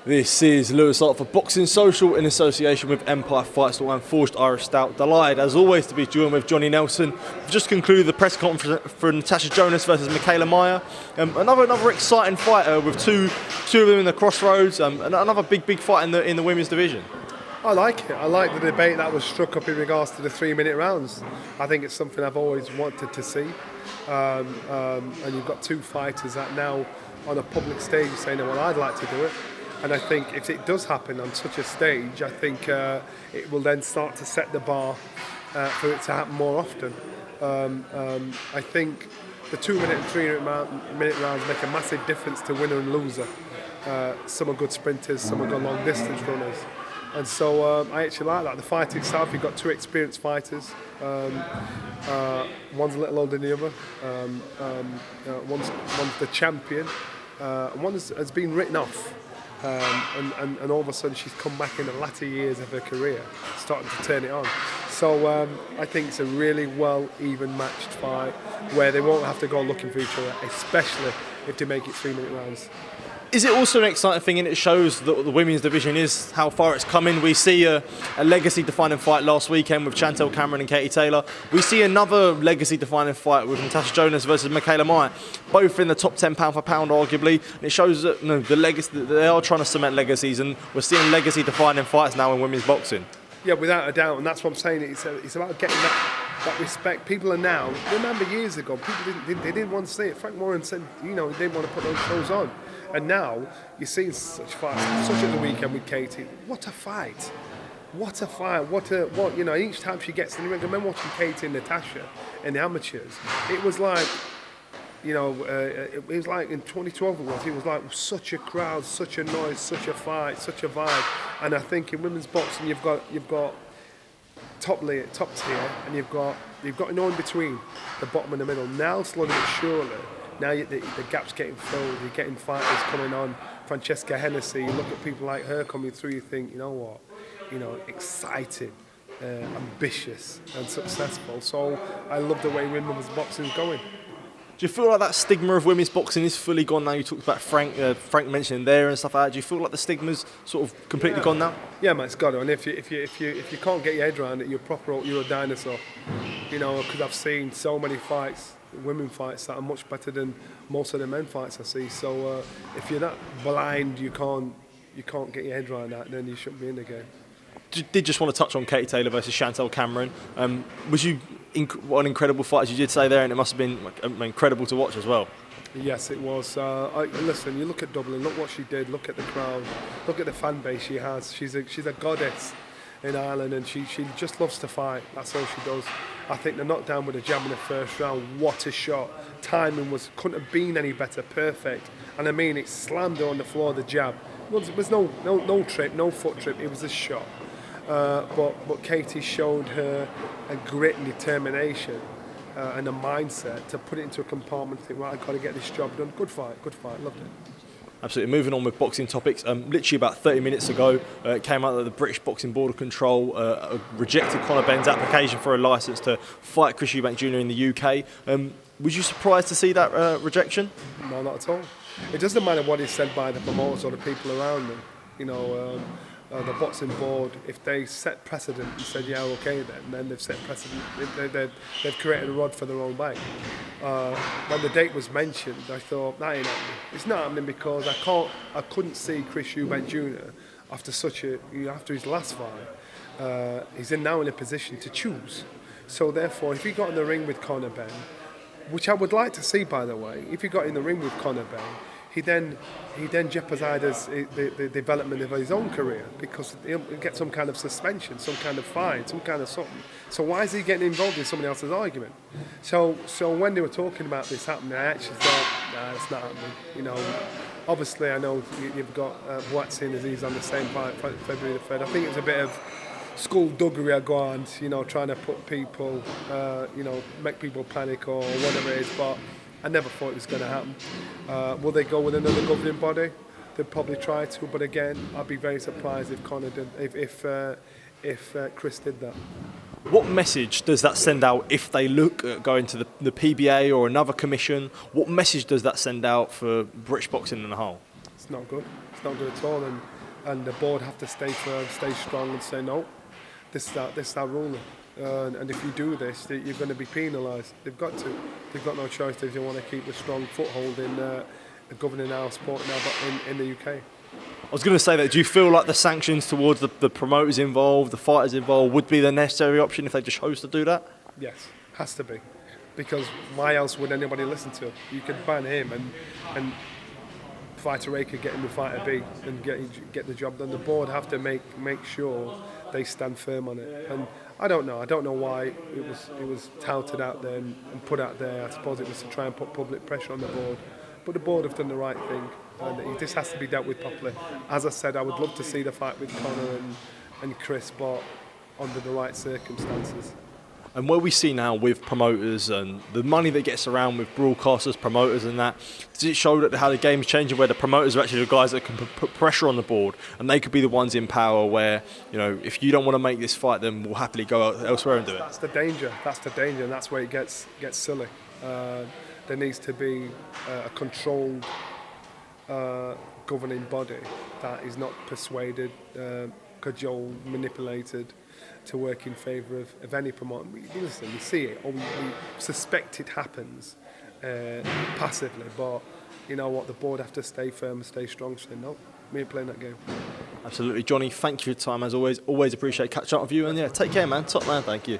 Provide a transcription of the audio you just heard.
This is Lewis Hart for Boxing Social in association with Empire Fight Store and Forged Irish Stout. Delighted, as always, to be joined with Johnny Nelson. We've just concluded the press conference for Natasha Jonas versus Mikaela Mayer. Another exciting fight with two of them in the crossroads. Another big fight in the women's division. I like it. I like the debate that was struck up in regards to the 3-minute rounds. I think it's something I've always wanted to see. And you've got two fighters that now on a public stage saying, well, I'd like to do it. And I think if it does happen on such a stage, I think it will then start to set the bar for it to happen more often. I think the 2-minute and 3-minute rounds make a massive difference to winner and loser. Some are good sprinters, some are good long distance runners. And so I actually like that. The fight itself, you've got two experienced fighters. One's a little older than the other. One's the champion. One has been written off. And all of a sudden she's come back in the latter years of her career, starting to turn it on. So I think it's a really well even matched fight where they won't have to go looking for each other, especially if they make it 3-minute rounds. Is it also an exciting thing, and it shows that the women's division is how far it's coming? We see a legacy-defining fight last weekend with Chantelle and Katie Taylor. We see another legacy-defining fight with Natasha Jonas versus Mikaela Mayer, both in the top 10 pound for pound, arguably. And it shows that the legacy, they are trying to cement legacies, and we're seeing legacy-defining fights now in women's boxing. Yeah, without a doubt, and that's what I'm saying. It's about getting that respect. People are now. Remember years ago, people didn't want to see it. Frank Warren said, they didn't want to put those shows on. And now you're seeing such fights, such as the weekend with Katie. What a fight! What a fight! Each time she gets in the ring, I remember watching Katie and Natasha in the amateurs. It was like, it was like in 2012 it was like such a crowd, such a noise, such a fight, such a vibe. And I think in women's boxing you've got top tier, and you've got in between, the bottom and the middle. Now slowly but surely. Now the gap's getting filled, you're getting fighters coming on, Francesca Hennessy, you look at people like her coming through, you think, exciting, ambitious and successful. So I love the way women's boxing is going. Do you feel like that stigma of women's boxing is fully gone now? You talked about Frank mentioning there and stuff like that. Do you feel like the stigma's sort of completely gone now? Yeah, man, it's got to. And if you can't get your head around it, you're a dinosaur. Because I've seen so many fights, women fights, that are much better than most of the men fights I see. So if you're not blind, you can't get your head around that, then you shouldn't be in the game. Did just want to touch on Katie Taylor versus Chantelle Cameron. What an incredible fight, as you did say there, and it must have been incredible to watch as well. Yes, it was. Listen, you look at Dublin, look what she did, look at the crowd, look at the fan base she has. She's a goddess in Ireland, and she just loves to fight. That's all she does. I think the knockdown with a jab in the first round, what a shot. Timing couldn't have been any better, perfect. And I mean, it slammed her on the floor, the jab. There was no trip, no foot trip, it was a shot. But Katie showed her a grit and determination and a mindset to put it into a compartment and think, right, I've got to get this job done. Good fight, loved it. Absolutely. Moving on with boxing topics, literally about 30 minutes ago, it came out that the British Boxing Board of Control rejected Conor Benn's application for a licence to fight Chris Eubank Jr. in the UK. Was you surprised to see that rejection? No, not at all. It doesn't matter what is said by the promoters or the people around them. The boxing board, if they set precedent and said, yeah, okay then they've set precedent, they've created a rod for their own back. When the date was mentioned, I thought, that ain't happening. It's not happening because I couldn't see Chris Eubank Jr. after his last fight. He's now in a position to choose. So therefore, if he got in the ring with Conor Benn, which I would like to see, by the way, if he got in the ring with Conor Benn, he then jeopardises the development of his own career because he'll get some kind of suspension, some kind of fine, some kind of something. So why is he getting involved in somebody else's argument? So when they were talking about this happening, I actually thought, nah, it's not happening. Obviously I know you've got Boatsing Aziz on the same fight, February the 3rd. I think it was a bit of skullduggery go on, trying to put people, make people panic or whatever it is, but I never thought it was going to happen. Will they go with another governing body? They'd probably try to, but again, I'd be very surprised if Conor did, if Chris did that. What message does that send out if they look at going to the PBA or another commission? What message does that send out for British boxing in the whole? It's not good. It's not good at all. And and the board have to stay firm, stay strong, and say no, this is our ruling. And if you do this, you're going to be penalised. They've got to. They've got no choice if they want to keep a strong foothold in governing our sport now, but in the UK. I was going to say that. Do you feel like the sanctions towards the promoters involved, the fighters involved, would be the necessary option if they just chose to do that? Yes, has to be. Because why else would anybody listen to him? You could ban him and fighter A could get him with fighter B and get the job done. The board have to make sure they stand firm on it. And I don't know why it was touted out there and put out there. I suppose it was to try and put public pressure on the board. But the board have done the right thing. And this has to be dealt with properly. As I said, I would love to see the fight with Conor and Chris, but under the right circumstances. And where we see now with promoters and the money that gets around with broadcasters, promoters and that, does it show that how the game's changing, where the promoters are actually the guys that can put pressure on the board and they could be the ones in power where, if you don't want to make this fight, then we'll happily go elsewhere and do it? That's the danger, and that's where it gets silly. There needs to be a controlled governing body that is not persuaded, cajoled, manipulated to work in favour of any promoter. Listen, we see it, or we suspect it happens passively, but you know what, the board have to stay firm and stay strong, so no, we ain't playing that game. Absolutely. Johnny, thank you for your time as always. Always appreciate catching up with you, and yeah, take care, man. Top man, thank you.